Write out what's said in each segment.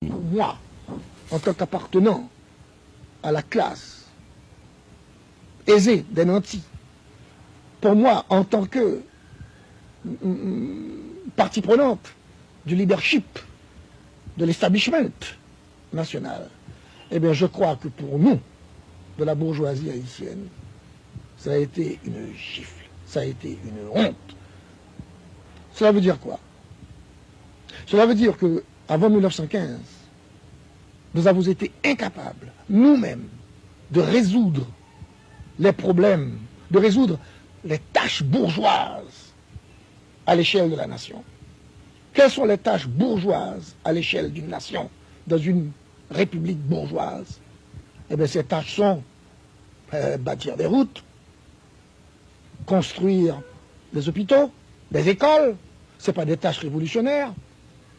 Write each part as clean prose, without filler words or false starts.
Pour moi, en tant qu'appartenant à la classe aisée des nantis, pour moi, en tant que partie prenante du leadership de l'establishment national, eh bien, je crois que pour nous, de la bourgeoisie haïtienne, ça a été une gifle, ça a été une honte. Cela veut dire quoi? Cela veut dire que avant 1915, nous avons été incapables, nous-mêmes, de résoudre les problèmes, de résoudre les tâches bourgeoises à l'échelle de la nation. Quelles sont les tâches bourgeoises à l'échelle d'une nation, dans une république bourgeoise? Eh bien, ces tâches sont bâtir des routes, construire des hôpitaux, des écoles. Ce ne sont pas des tâches révolutionnaires,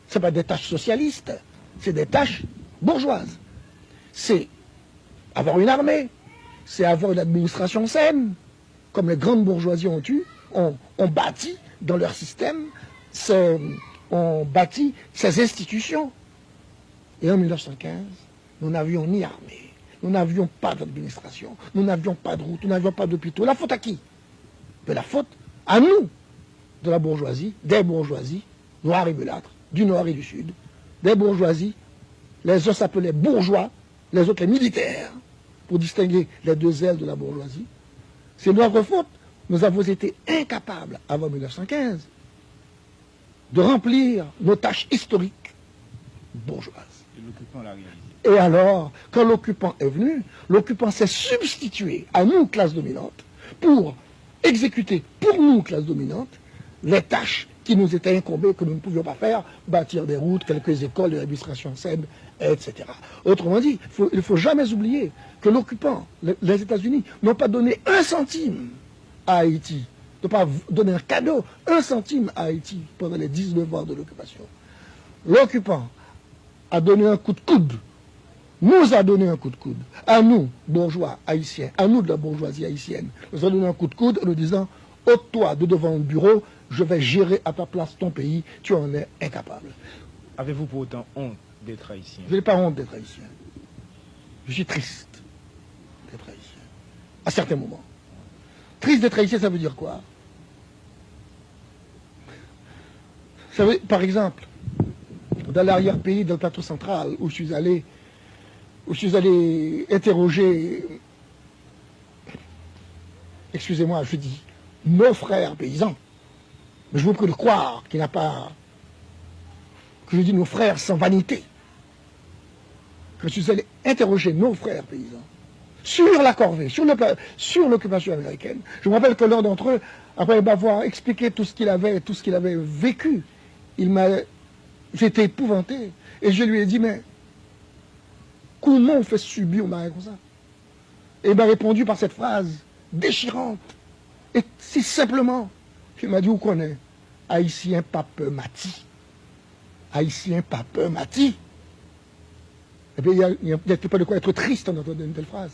ce ne sont pas des tâches socialistes, c'est des tâches bourgeoises. C'est avoir une armée, c'est avoir une administration saine, comme les grandes bourgeoisies ont bâti dans leur système, ont bâti ces institutions. Et en 1915, nous n'avions ni armée, nous n'avions pas d'administration, nous n'avions pas de route, nous n'avions pas d'hôpitaux. La faute à qui? Mais la faute à nous, de la bourgeoisie, des bourgeoisies, noires et mulâtres, du nord et du sud, des bourgeoisies, les uns s'appelaient bourgeois, les autres les militaires, pour distinguer les deux ailes de la bourgeoisie. C'est notre faute. Nous avons été incapables, avant 1915, de remplir nos tâches historiques bourgeoises. Et l'occupant l'a réalisé. Et alors, quand l'occupant est venu, l'occupant s'est substitué à nous, classe dominante, pour exécuter pour nous, classe dominante, les tâches qui nous étaient incombées, que nous ne pouvions pas faire, bâtir des routes, quelques écoles, de l'administration saine, etc. Autrement dit, il ne faut jamais oublier que l'occupant, les États-Unis, n'ont pas donné un centime à Haïti, n'ont pas donné un cadeau, un centime à Haïti pendant les 19 ans de l'occupation. L'occupant a donné un coup de coude, nous a donné un coup de coude, à nous, bourgeois haïtiens, à nous de la bourgeoisie haïtienne, nous a donné un coup de coude en nous disant, ôte-toi de devant le bureau, je vais gérer à ta place ton pays, tu en es incapable. Avez-vous pour autant honte d'être haïtien? Je n'ai pas honte d'être haïtien. Je suis triste d'être haïtien, à certains moments. Triste d'être haïtien, ça veut dire quoi? Ça veut, par exemple, dans l'arrière-pays, dans le plateau central, où je suis allé interroger, excusez-moi, je dis, nos frères paysans. Mais je vous prie de croire qu'il n'a pas, que je dis nos frères sans vanité, que je suis allé interroger nos frères paysans sur la corvée, sur l'occupation américaine. Je me rappelle que l'un d'entre eux, après m'avoir expliqué tout ce qu'il avait vécu, j'étais épouvanté. Et je lui ai dit, mais comment on fait subir un mari comme ça? Et il m'a répondu par cette phrase déchirante. Et si simplement, il m'a dit, où qu'on est? Haïtien pape Mati. Haïtien pape Mati. Et puis il n'y a pas de quoi être triste en entendant une telle phrase.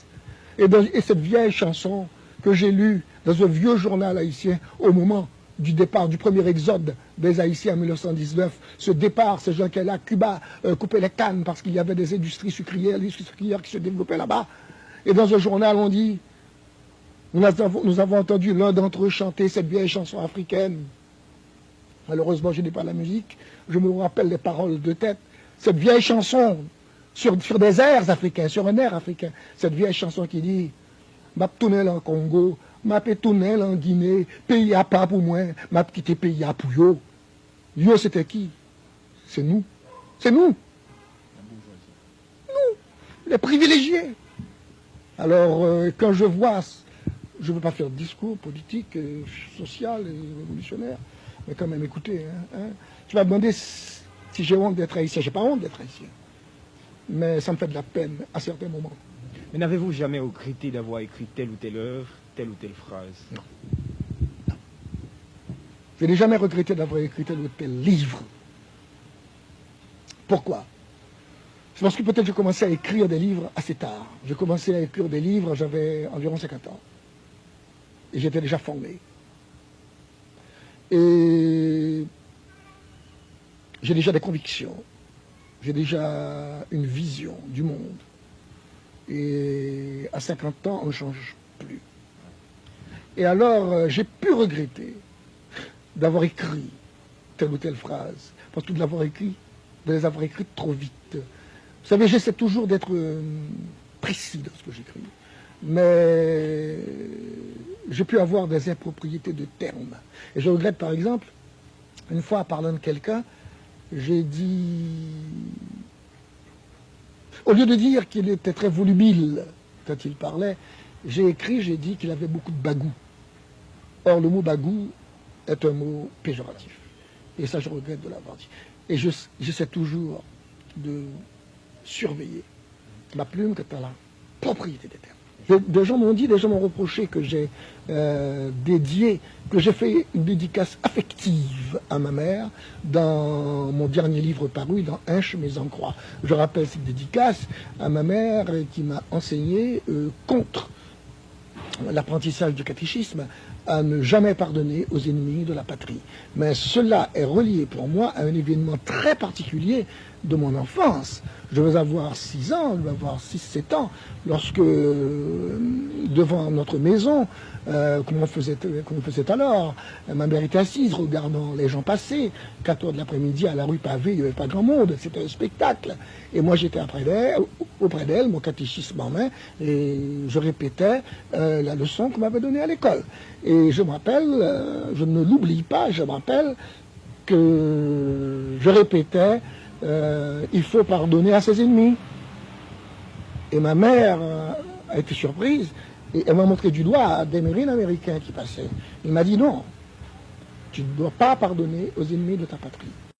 Et cette vieille chanson que j'ai lue dans un vieux journal haïtien au moment du départ, du premier exode des Haïtiens en 1919, ce départ, ces gens qui allaient à Cuba couper les cannes parce qu'il y avait des industries sucrières qui se développaient là-bas. Et dans ce journal, on dit, nous avons entendu l'un d'entre eux chanter cette vieille chanson africaine. Malheureusement, je n'ai pas la musique, je me rappelle les paroles de tête. Cette vieille chanson sur des airs africains, sur un air africain, cette vieille chanson qui dit « M'a tourné en Congo, m'a tourné en Guinée, pays à pas pour moi, m'a quitté pays à pour yo. » Yo, c'était qui? C'est nous. C'est nous. Nous, les privilégiés. Alors, quand je vois, je ne veux pas faire de discours politique, social et révolutionnaire, mais quand même, écoutez, tu vas me demander si j'ai honte d'être haïtien. Je n'ai pas honte d'être haïtien. Mais ça me fait de la peine à certains moments. Mais n'avez-vous jamais regretté d'avoir écrit telle ou telle œuvre, telle ou telle phrase? Non. Non. Je n'ai jamais regretté d'avoir écrit tel ou tel livre. Pourquoi? C'est parce que peut-être j'ai commencé à écrire des livres assez tard. J'ai commencé à écrire des livres, j'avais environ 50 ans. Et j'étais déjà formé. Et j'ai déjà des convictions. J'ai déjà une vision du monde. Et à 50 ans, on ne change plus. Et alors, j'ai pu regretter d'avoir écrit telle ou telle phrase, parce que de les avoir écrites trop vite. Vous savez, j'essaie toujours d'être précis dans ce que j'écris. Mais j'ai pu avoir des impropriétés de termes. Et je regrette, par exemple, une fois, en parlant de quelqu'un, j'ai dit... Au lieu de dire qu'il était très volubile quand il parlait, j'ai dit qu'il avait beaucoup de bagou. Or, le mot bagou est un mot péjoratif. Et ça, je regrette de l'avoir dit. Et j'essaie toujours de surveiller ma plume quant à la propriété des termes. Des gens m'ont dit, des gens m'ont reproché que j'ai que j'ai fait une dédicace affective à ma mère dans mon dernier livre paru, dans Inche mais en croix. Je rappelle cette dédicace à ma mère qui m'a enseigné contre l'apprentissage du catéchisme à ne jamais pardonner aux ennemis de la patrie. Mais cela est relié pour moi à un événement très particulier de mon enfance. Je vais avoir 6 ans, je vais avoir 6-7 ans, lorsque devant notre maison, comme on faisait alors, ma mère était assise regardant les gens passer, 4 heures de l'après-midi à la rue pavée, il n'y avait pas grand monde, c'était un spectacle. Et moi j'étais auprès d'elle, mon catéchisme en main, et je répétais la leçon qu'on m'avait donnée à l'école. Et je me rappelle, je ne l'oublie pas, je me rappelle que je répétais il faut pardonner à ses ennemis. Et ma mère a été surprise et elle m'a montré du doigt à des marines américains qui passaient. Il m'a dit non, tu ne dois pas pardonner aux ennemis de ta patrie.